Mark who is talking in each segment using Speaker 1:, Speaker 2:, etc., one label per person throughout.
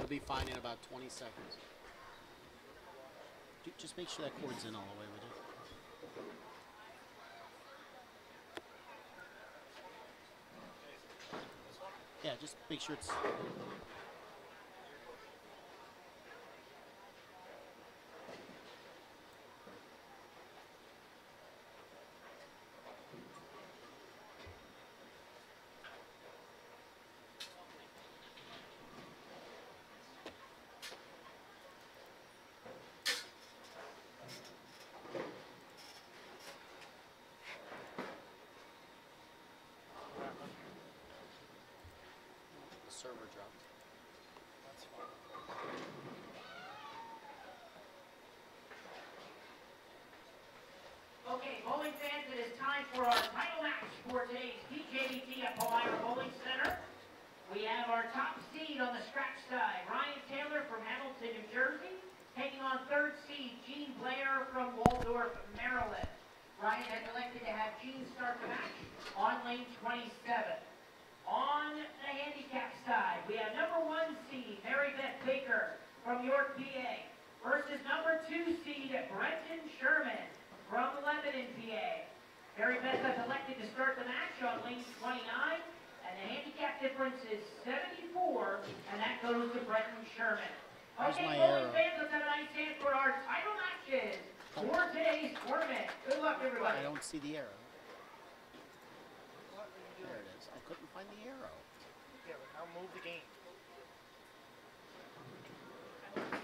Speaker 1: It'll be fine in about 20 seconds. Just make sure that cord's in all the way, would you? Yeah, just make sure it's... server dropped. That's fine.
Speaker 2: Okay, bowling fans, it is time for our title match for today's PJBT at Palmyra Bowling Center. We have our top seed on the scratch side, Ryan Taylor from Hamilton, New Jersey, taking on third seed Gene Blair from Waldorf, Maryland. Ryan has elected to have Gene start the match on lane 27. On the handicap side, we have number 1 seed, Mary Beth Baker from York, PA, versus number 2 seed, Brenton Sherman from Lebanon, PA. Mary Beth has elected to start the match on lane 29, and the handicap difference is 74, and that goes to Brenton Sherman. Okay, bowling fans, let's have a nice hand for our title matches for today's tournament. Good luck, everybody.
Speaker 1: I don't see the arrow. There it is. I couldn't find the arrow.
Speaker 3: Yeah, but I'll move the game.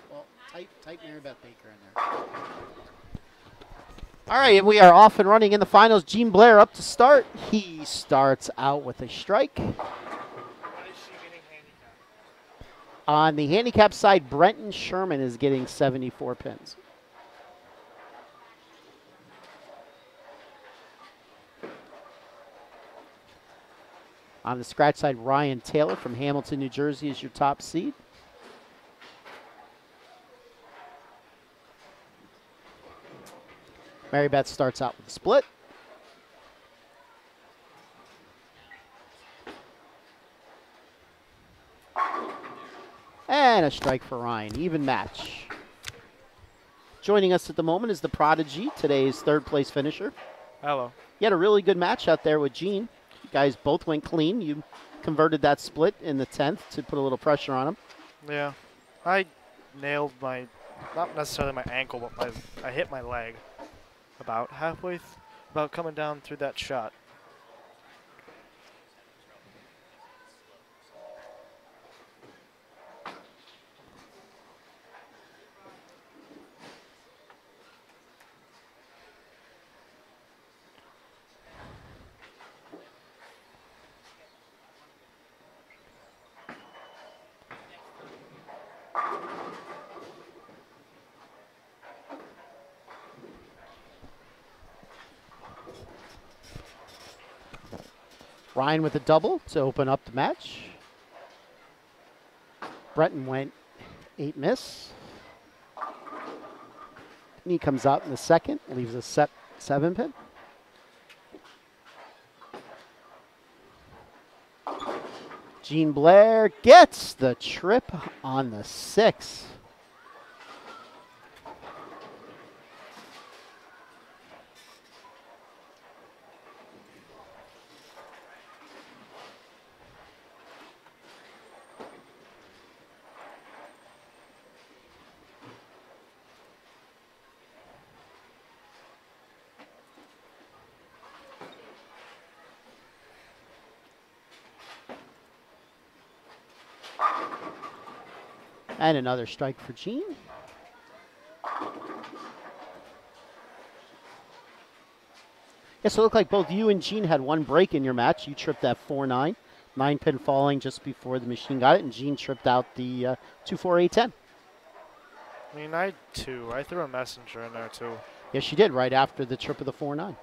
Speaker 1: Well, type Mary Beth Baker in there. All right, and we are off and running in the finals. Gene Blair up to start. He starts out with a strike.
Speaker 3: What is she getting handicapped?
Speaker 1: On the handicap side, Brenton Sherman is getting 74 pins. On the scratch side, Ryan Taylor from Hamilton, New Jersey is your top seed. Mary Beth starts out with a split. And a strike for Ryan, even match. Joining us at the moment is the Prodigy, today's third place finisher.
Speaker 3: Hello.
Speaker 1: You had a really good match out there with Gene. You guys both went clean. You converted that split in the 10th to put a little pressure on him.
Speaker 3: Yeah. I nailed my, not necessarily my ankle, but I hit my leg about halfway, about coming down through that shot.
Speaker 1: Ryan with a double to open up the match. Brenton went 8 miss. And he comes out in the second, leaves a 7 pin. Gene Blair gets the trip on the 6. And another strike for Gene. Yeah, so it looked like both you and Gene had one break in your match. You tripped that 4-9, 9-pin falling just before the machine got it, and Gene tripped out the 2-4-8-10.
Speaker 3: I mean, I had 2. I threw a messenger in there too.
Speaker 1: Yes, she did, right after the trip of the 4-9.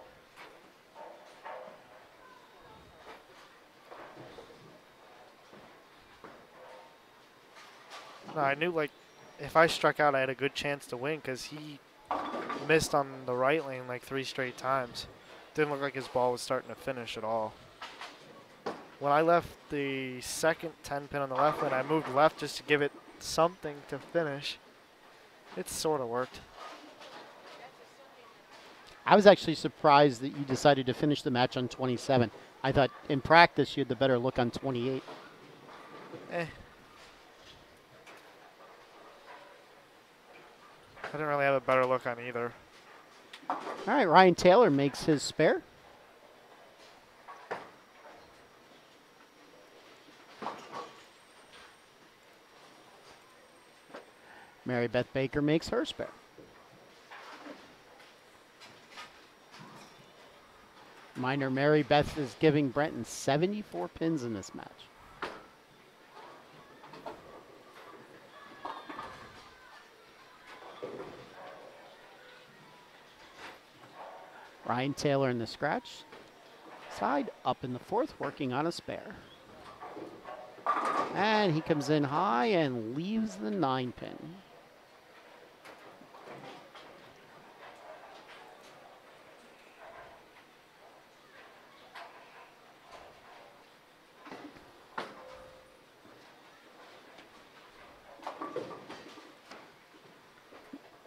Speaker 3: No, I knew, like, if I struck out, I had a good chance to win because he missed on the right lane like 3 straight times. Didn't look like his ball was starting to finish at all. When I left the second 10 pin on the left lane, I moved left just to give it something to finish. It sort of worked.
Speaker 1: I was actually surprised that you decided to finish the match on 27. I thought in practice you had the better look on 28.
Speaker 3: Eh. I didn't really have a better look on either.
Speaker 1: All right, Ryan Taylor makes his spare. Mary Beth Baker makes her spare. Reminder, Mary Beth is giving Brenton 74 pins in this match. Ryan Taylor in the scratch side, up in the fourth, working on a spare. And he comes in high and leaves the 9-pin.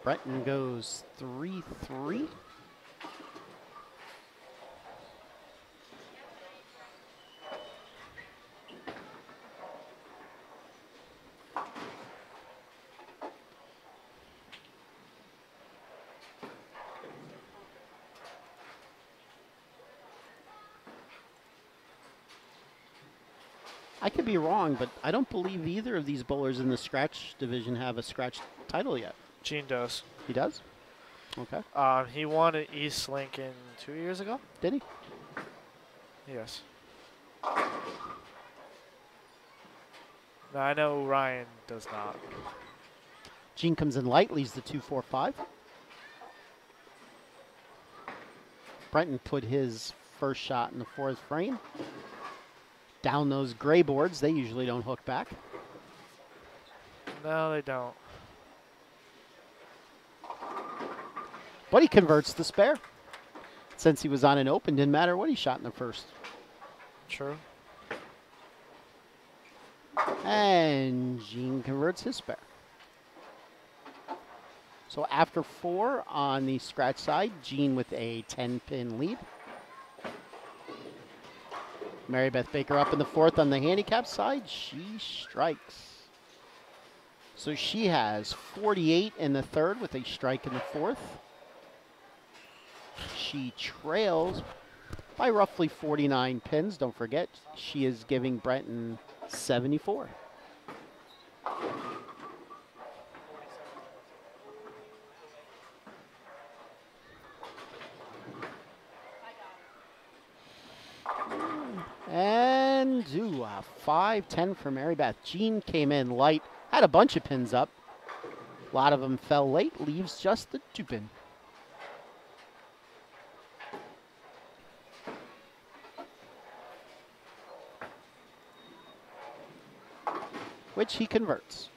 Speaker 1: Brenton goes 3-3. I could be wrong, but I don't believe either of these bowlers in the scratch division have a scratch title yet.
Speaker 3: Gene does.
Speaker 1: He does? Okay.
Speaker 3: He won at East Lincoln 2 years ago?
Speaker 1: Did he?
Speaker 3: Yes. No, I know Ryan does not.
Speaker 1: Gene comes in light, leaves the 2-4-5. Brenton put his first shot in the fourth frame. Down those gray boards, they usually don't hook back.
Speaker 3: No, they don't.
Speaker 1: But he converts the spare. Since he was on an open, didn't matter what he shot in the first.
Speaker 3: True.
Speaker 1: And Gene converts his spare. So after 4 on the scratch side, Gene with a 10-pin lead. Mary Beth Baker up in the fourth on the handicap side. She strikes. So she has 48 in the third with a strike in the fourth. She trails by roughly 49 pins. Don't forget, she is giving Brenton 74. And 5-10 for Mary Beth. Gene came in light, had a bunch of pins up. A lot of them fell late, leaves just the 2-pin. Which he converts.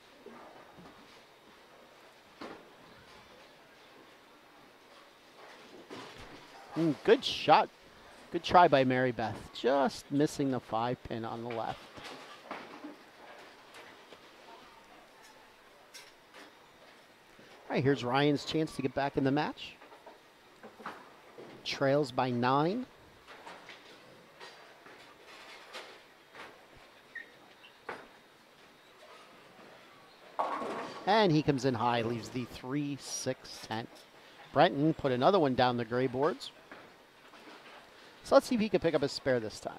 Speaker 1: Good shot. Good try by Mary Beth. Just missing the 5-pin on the left. All right, here's Ryan's chance to get back in the match. Trails by 9. And he comes in high, leaves the 3-6-10. Brenton put another one down the gray boards. So let's see if he can pick up a spare this time.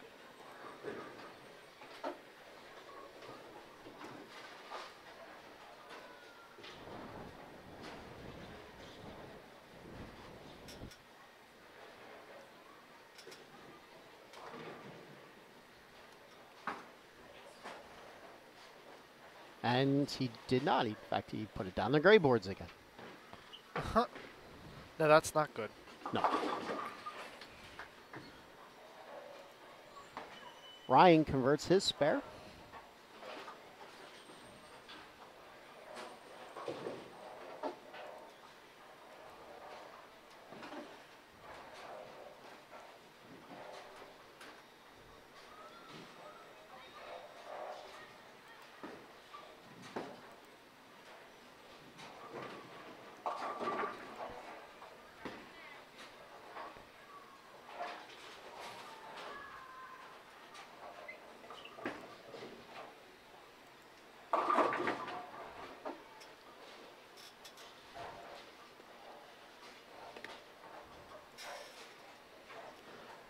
Speaker 1: And he did not. In fact, he put it down the gray boards again.
Speaker 3: No, that's not good.
Speaker 1: No. Ryan converts his spare.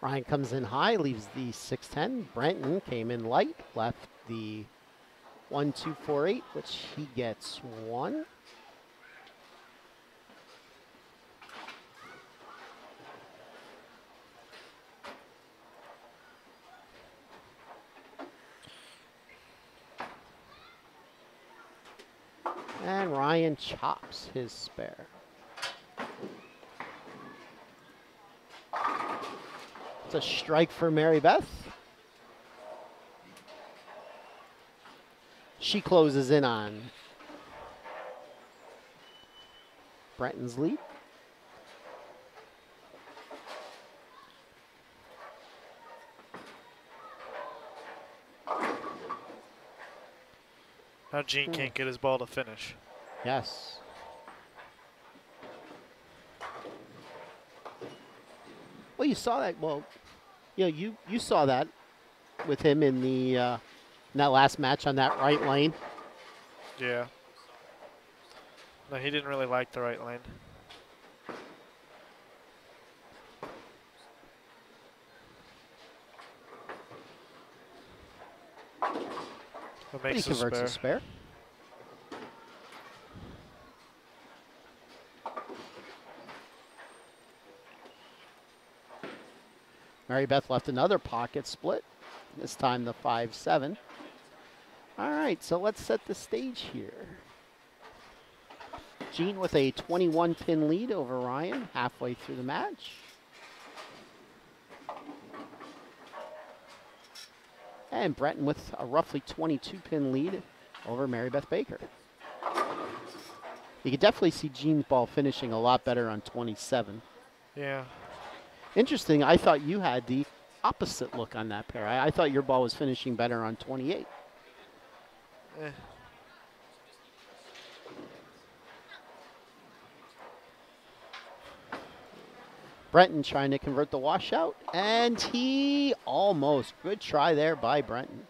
Speaker 1: Ryan comes in high, leaves the 6-10. Brenton came in light, left the 1-2-4-8, which he gets 1. And Ryan chops his spare. It's a strike for Mary Beth. She closes in on Brenton's lead.
Speaker 3: Now Gene can't get his ball to finish.
Speaker 1: Yes. Well, you saw that. Well, you saw that with him in the in that last match on that right lane.
Speaker 3: Yeah. No, he didn't really like the right lane. What
Speaker 1: But he
Speaker 3: makes
Speaker 1: converts a spare. Mary Beth left another pocket split. This time the 5-7. All right, so let's set the stage here. Gene with a 21-pin lead over Ryan halfway through the match. And Brenton with a roughly 22-pin lead over Mary Beth Baker. You could definitely see Gene's ball finishing a lot better on 27.
Speaker 3: Yeah.
Speaker 1: Interesting, I thought you had the opposite look on that pair. I thought your ball was finishing better on 28.
Speaker 3: Eh.
Speaker 1: Brenton trying to convert the washout, and he almost. Good try there by Brenton.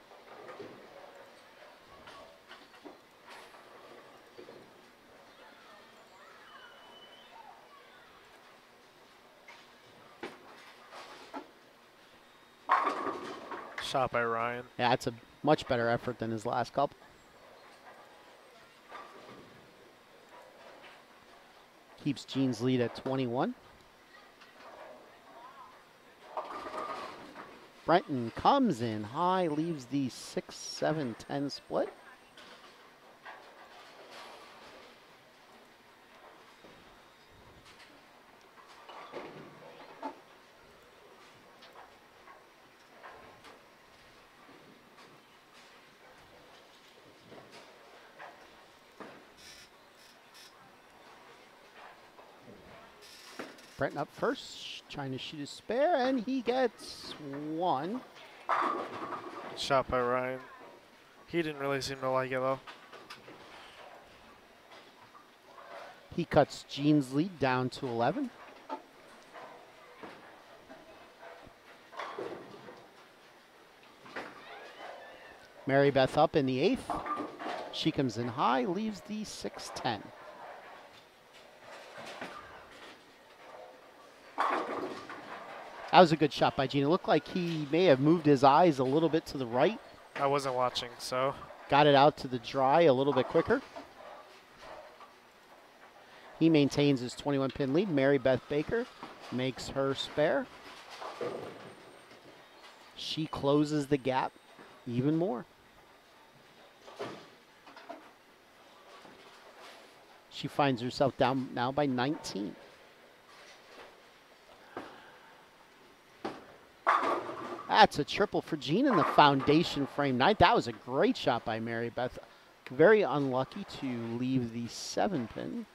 Speaker 3: Shot by Ryan.
Speaker 1: Yeah, it's a much better effort than his last couple. Keeps Gene's lead at 21. Brenton comes in high, leaves the 6-7-10 split. Brenton up first, trying to shoot his spare, and he gets 1.
Speaker 3: Shot by Ryan. He didn't really seem to like it though.
Speaker 1: He cuts Gene's lead down to 11. Mary Beth up in the 8th. She comes in high, leaves the 6-10. That was a good shot by Gene. It looked like he may have moved his eyes a little bit to the right.
Speaker 3: I wasn't watching, so.
Speaker 1: Got it out to the dry a little bit quicker. He maintains his 21-pin lead. Mary Beth Baker makes her spare. She closes the gap even more. She finds herself down now by 19. That's a triple for Gene in the foundation frame 9. That was a great shot by Mary Beth. Very unlucky to leave the 7-pin.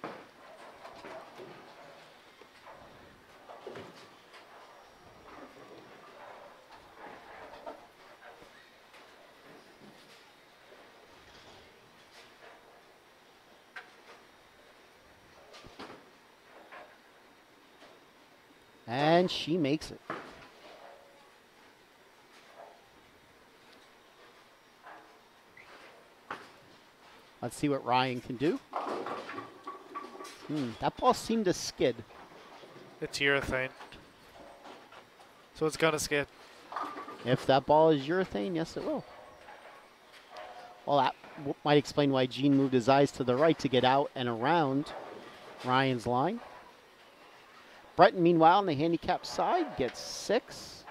Speaker 1: And she makes it. Let's see what Ryan can do. That ball seemed to skid.
Speaker 3: It's urethane. So it's gonna skid.
Speaker 1: If that ball is urethane, yes, it will. Well, that might explain why Gene moved his eyes to the right to get out and around Ryan's line. Breton, meanwhile, on the handicap side, gets 6.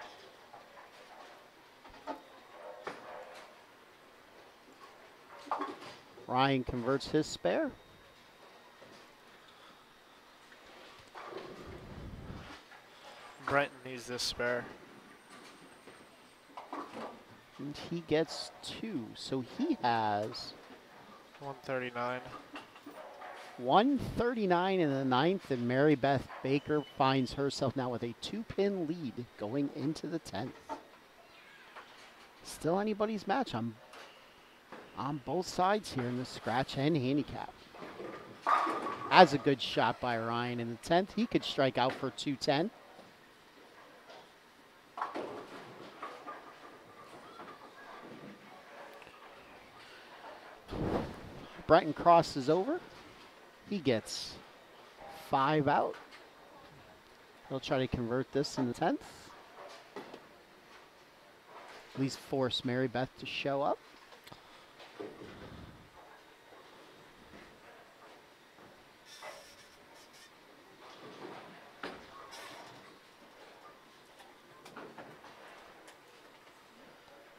Speaker 1: Ryan converts his spare.
Speaker 3: Brenton needs this spare.
Speaker 1: And he gets 2, so he has
Speaker 3: 139.
Speaker 1: 139 in the 9th, and Mary Beth Baker finds herself now with a 2-pin lead going into the 10th. Still anybody's match on both sides here in the scratch and handicap. As a good shot by Ryan in the 10th. He could strike out for 210. Brenton crosses over. He gets 5 out. He'll try to convert this in the 10th. At least force Mary Beth to show up.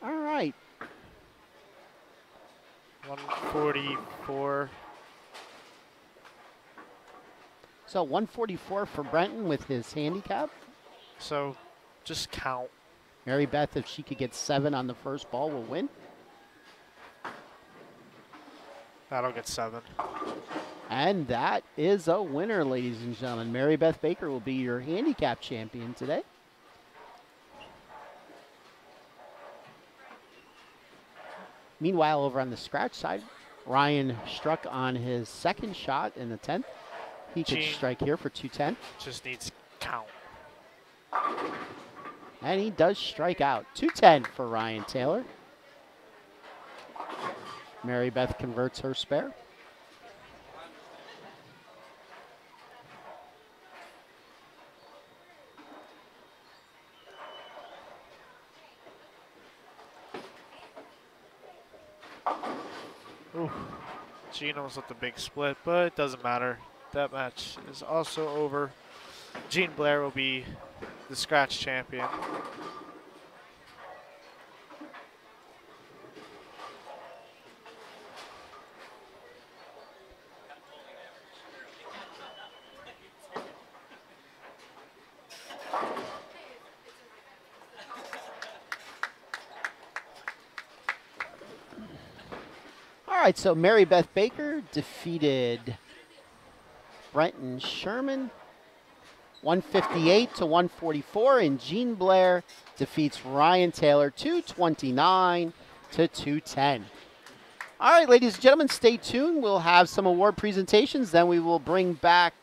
Speaker 1: All right.
Speaker 3: 144.
Speaker 1: So 144 for Brenton with his handicap.
Speaker 3: So just count.
Speaker 1: Mary Beth, if she could get 7 on the first ball, will win.
Speaker 3: That'll get 7.
Speaker 1: And that is a winner, ladies and gentlemen. Mary Beth Baker will be your handicap champion today. Meanwhile, over on the scratch side, Ryan struck on his second shot in the 10th. He could strike here for 210.
Speaker 3: Just needs count.
Speaker 1: And he does strike out. 210 for Ryan Taylor. Mary Beth converts her spare.
Speaker 3: Ooh. Gene almost with the big split, but it doesn't matter. That match is also over. Gene Blair will be the scratch champion.
Speaker 1: All right, so Mary Beth Baker defeated Brenton Sherman 158 to 144, and Gene Blair defeats Ryan Taylor 229 to 210. All right, ladies and gentlemen, stay tuned. We'll have some award presentations. Then we will bring back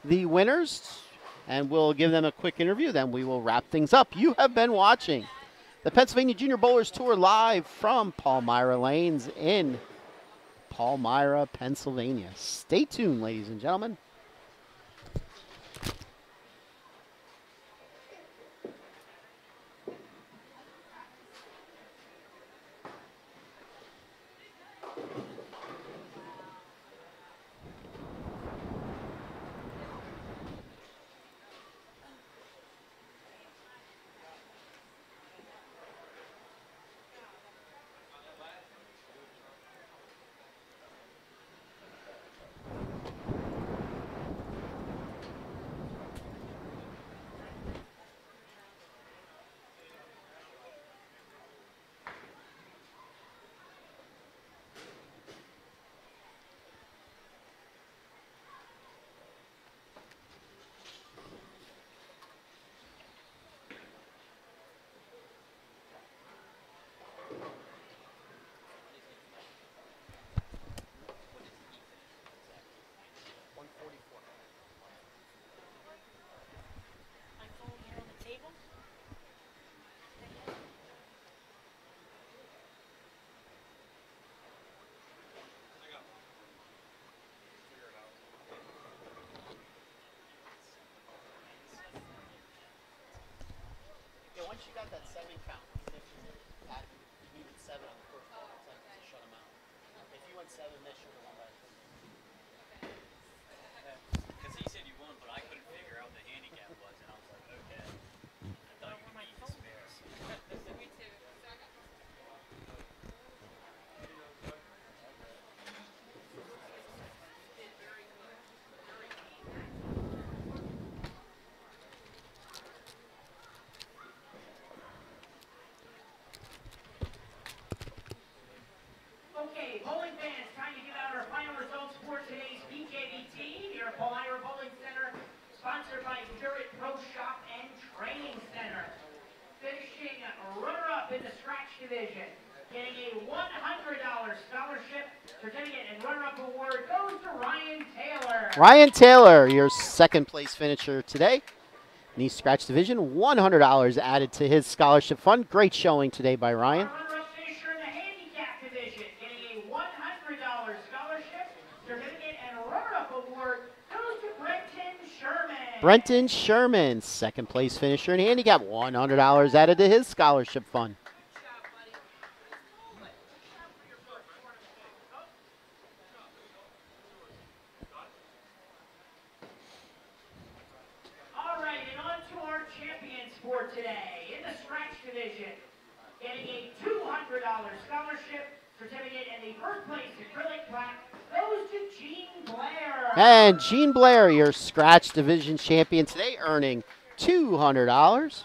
Speaker 1: the winners, and we'll give them a quick interview. Then we will wrap things up. You have been watching the Pennsylvania Junior Bowlers Tour live from Palmyra Lanes in Palmyra, Pennsylvania. Stay tuned, ladies and gentlemen. she got that 7 count, even if she's at even 7 on the first ball, it's like to shut him out. If you went 7, they should have won by.
Speaker 4: Because he said you won, but I couldn't figure out what the handicap was, and I was like, okay. I thought you would need the spares.
Speaker 5: Me too.
Speaker 2: Okay, bowling fans, time to give out our final results for today's PJBT here at Palmyra Bowling Center, sponsored by Curate Pro Shop and Training Center. Finishing runner-up in the scratch division, getting a $100 scholarship certificate and runner-up award goes to Ryan Taylor.
Speaker 1: Ryan Taylor, your second place finisher today. In the scratch division, $100 added to his scholarship fund. Great showing today by Ryan.
Speaker 2: Our runner-up finisher in the handicap division, getting a $100 scholarship certificate and runner-up award goes to Brenton Sherman.
Speaker 1: Brenton Sherman, second place finisher in handicap, $100 added to his scholarship fund.
Speaker 2: All right, and on to our champions for today. In the scratch division, getting a $200 scholarship certificate and the first place acrylic plaque goes to Gene Blair.
Speaker 1: And Gene Blair, your scratch division champion today, earning $200.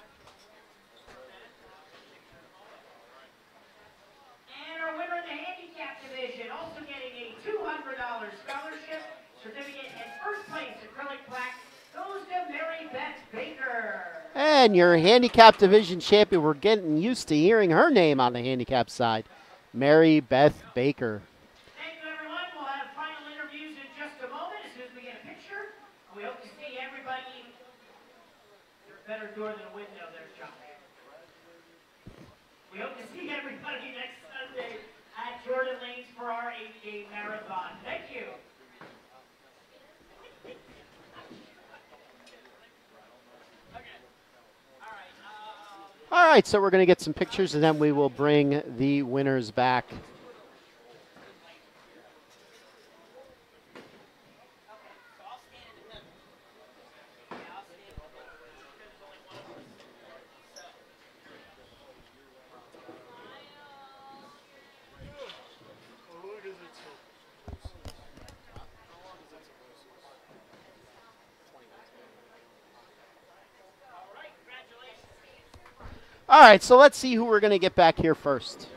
Speaker 2: And our winner in the handicap division, also getting a $200 scholarship certificate and first place acrylic plaque goes to Mary Beth Baker.
Speaker 1: And your handicap division champion, we're getting used to hearing her name on the handicap side, Mary Beth Baker.
Speaker 2: Thank you, everyone. We'll have final interviews in just a moment as soon as we get a picture. We hope to see everybody. There's a better door than a window there, John. We hope to see everybody next Sunday at Jordan Lanes for our 8-day marathon. Thank you.
Speaker 1: All right, so we're going to get some pictures, and then we will bring the winners back. All right, so let's see who we're going to get back here first.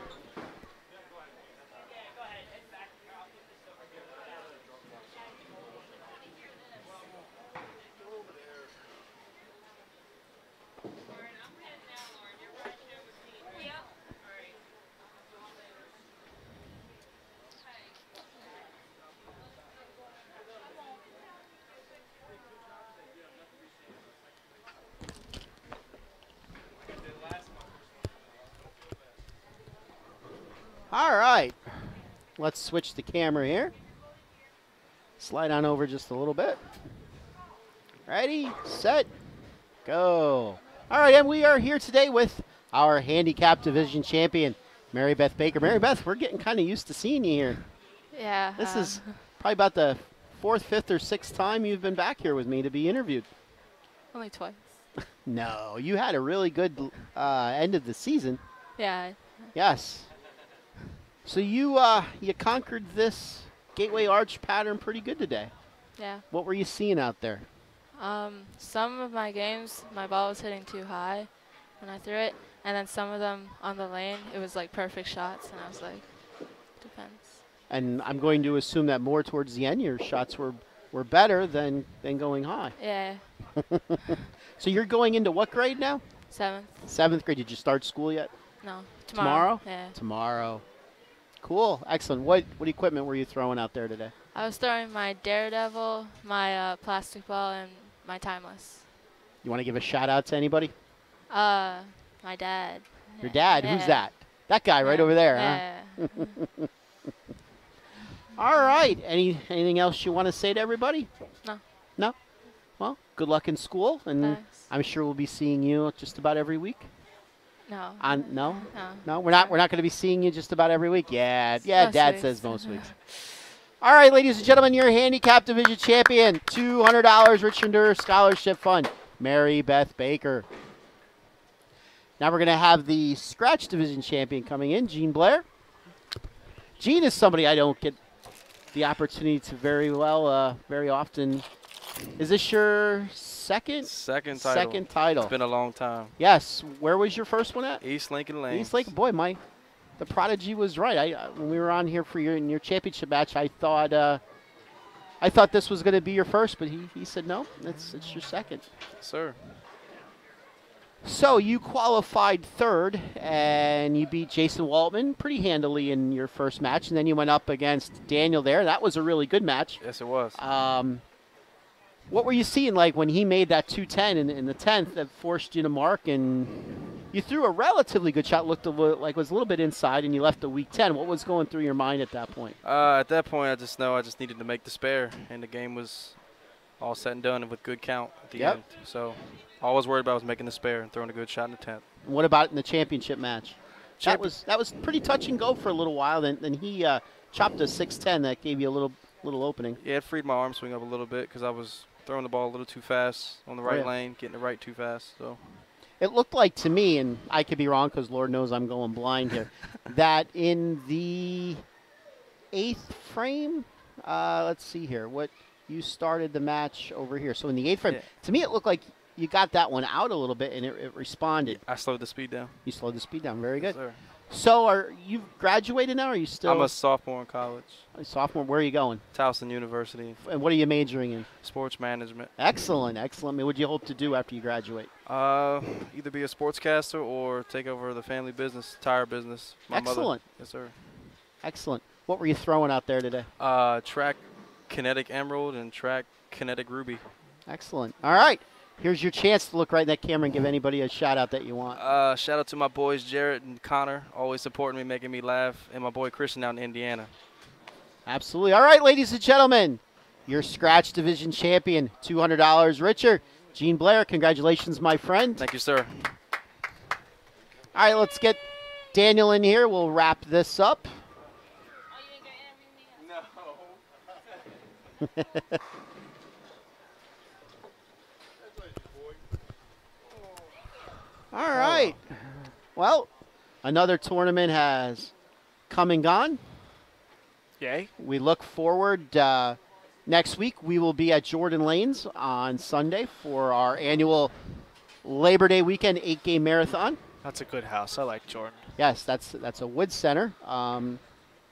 Speaker 1: All right, let's switch the camera here. Slide on over just a little bit. Ready, set, go. All right, and we are here today with our handicap division champion, Mary Beth Baker. Mary Beth, we're getting kind of used to seeing you here.
Speaker 5: Yeah.
Speaker 1: This is probably about the 4th, 5th, or 6th time you've been back here with me to be interviewed.
Speaker 5: Only twice.
Speaker 1: No, you had a really good end of the season.
Speaker 5: Yeah.
Speaker 1: Yes. So you conquered this Gateway Arch pattern pretty good today.
Speaker 5: Yeah.
Speaker 1: What were you seeing out there?
Speaker 5: Some of my games, my ball was hitting too high when I threw it, and then some of them on the lane, it was like perfect shots, and I was like, depends.
Speaker 1: And I'm going to assume that more towards the end, your shots were better than going high.
Speaker 5: Yeah.
Speaker 1: So you're going into what grade now?
Speaker 5: 7th.
Speaker 1: 7th grade. Did you start school yet?
Speaker 5: No.
Speaker 1: Tomorrow?
Speaker 5: Yeah.
Speaker 1: Tomorrow. Cool. Excellent. What equipment were you throwing out there today?
Speaker 5: I was throwing my Daredevil, my plastic ball, and my Timeless.
Speaker 1: You want to give a shout out to anybody?
Speaker 5: My dad.
Speaker 1: Your dad?
Speaker 5: Yeah.
Speaker 1: Who's that? That guy right over there, huh?
Speaker 5: Yeah.
Speaker 1: All right. Anything else you want to say to everybody?
Speaker 5: No.
Speaker 1: No? Well, good luck in school, and
Speaker 5: Thanks.
Speaker 1: I'm sure we'll be seeing you just about every week.
Speaker 5: No.
Speaker 1: No?
Speaker 5: No.
Speaker 1: No, we're not going to be seeing you just about every week. Yeah,
Speaker 5: Most
Speaker 1: Dad
Speaker 5: weeks.
Speaker 1: says most weeks. All right, ladies and gentlemen, your handicap division champion, $200 Richard Endure Scholarship Fund, Mary Beth Baker. Now we're going to have the scratch division champion coming in, Jean Blair. Jean is somebody I don't get the opportunity to very often. Is this your second?
Speaker 6: Second title.
Speaker 1: Second title.
Speaker 6: It's been a long time.
Speaker 1: Yes. Where was your first one at?
Speaker 6: East Lincoln Lanes.
Speaker 1: East Lincoln. Boy, the prodigy was right. When we were on here for your championship match, I thought this was going to be your first, but he said no. It's your second.
Speaker 6: Yes, sir.
Speaker 1: So you qualified third, and you beat Jason Waltman pretty handily in your first match, and then you went up against Daniel there. That was a really good match.
Speaker 6: Yes, it was.
Speaker 1: What were you seeing like when he made that 210 in the 10th that forced you to mark, and you threw a relatively good shot, looked like it was a little bit inside, and you left a weak 10. What was going through your mind at that point?
Speaker 6: At that point, I just know I just needed to make the spare, and the game was all said and done with good count at the end. So all I was worried about was making the spare and throwing a good shot in the 10th.
Speaker 1: What about in the championship match? That was pretty touch and go for a little while. Then he chopped a 6-10 that gave you a little opening.
Speaker 6: Yeah, it freed my arm swing up a little bit because I was throwing the ball a little too fast on the right lane, getting it right too fast. So
Speaker 1: it looked like to me, and I could be wrong because Lord knows I'm going blind here, that in the 8th frame, let's see here, what you started the match over here. So in the 8th frame, to me it looked like you got that one out a little bit and it responded.
Speaker 6: I slowed the speed down.
Speaker 1: You slowed the speed down. Very good.
Speaker 6: Yes, sir.
Speaker 1: So are you graduated now, or are you still?
Speaker 6: I'm a sophomore in college.
Speaker 1: A sophomore. Where are you going?
Speaker 6: Towson University.
Speaker 1: And what are you majoring in?
Speaker 6: Sports management.
Speaker 1: Excellent, excellent. What do you hope to do after you graduate?
Speaker 6: Either be a sportscaster or take over the family business, tire business. My
Speaker 1: Excellent.
Speaker 6: Mother. Yes, sir.
Speaker 1: Excellent. What were you throwing out there today?
Speaker 6: Track Kinetic Emerald and Track Kinetic Ruby.
Speaker 1: Excellent. All right. Here's your chance to look right in that camera and give anybody a shout out that you want.
Speaker 6: Shout out to my boys Jarrett and Connor, always supporting me, making me laugh, and my boy Christian out in Indiana.
Speaker 1: Absolutely. All right, ladies and gentlemen, your scratch division champion, $200 Richard. Jean Blair, congratulations, my friend.
Speaker 6: Thank you, sir.
Speaker 1: All right, let's get Daniel in here. We'll wrap this up.
Speaker 6: No.
Speaker 1: All right. Well, another tournament has come and gone.
Speaker 3: Yay.
Speaker 1: We look forward. Next week, we will be at Jordan Lanes on Sunday for our annual Labor Day weekend 8-game marathon.
Speaker 3: That's a good house. I like Jordan.
Speaker 1: Yes, that's a wood center.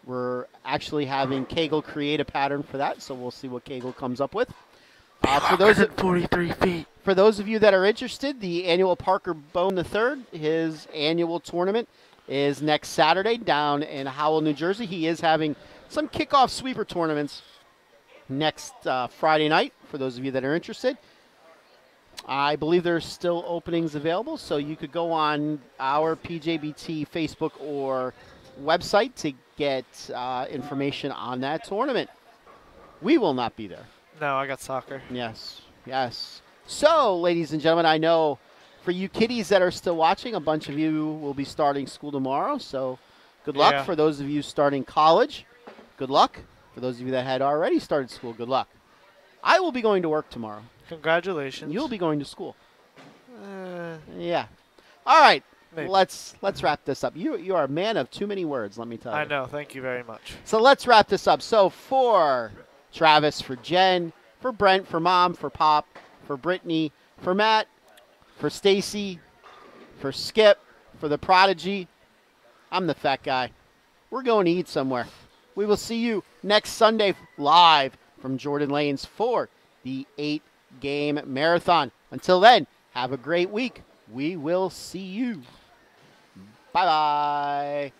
Speaker 1: We're actually having Kegel create a pattern for that, so we'll see what Kegel comes up with. For those
Speaker 3: 43 feet.
Speaker 1: For those of you that are interested, the annual Parker Bone III, his annual tournament, is next Saturday down in Howell, New Jersey. He is having some kickoff sweeper tournaments next Friday night, for those of you that are interested. I believe there's still openings available, so you could go on our PJBT Facebook or website to get information on that tournament. We will not be there.
Speaker 3: No, I got soccer.
Speaker 1: Yes, yes. So, ladies and gentlemen, I know for you kiddies that are still watching, a bunch of you will be starting school tomorrow. So, good luck. For those of you starting college, good luck. For those of you that had already started school, good luck. I will be going to work tomorrow.
Speaker 3: Congratulations.
Speaker 1: You'll be going to school. Yeah. All right.
Speaker 3: Maybe.
Speaker 1: Let's wrap this up. You are a man of too many words, let me tell you.
Speaker 3: I know. Thank you very much.
Speaker 1: So let's wrap this up. So for Travis, for Jen, for Brent, for Mom, for Pop, for Brittany, for Matt, for Stacy, for Skip, for the Prodigy, I'm the fat guy. We're going to eat somewhere. We will see you next Sunday live from Jordan Lanes for the 8-game marathon. Until then, have a great week. We will see you. Bye-bye.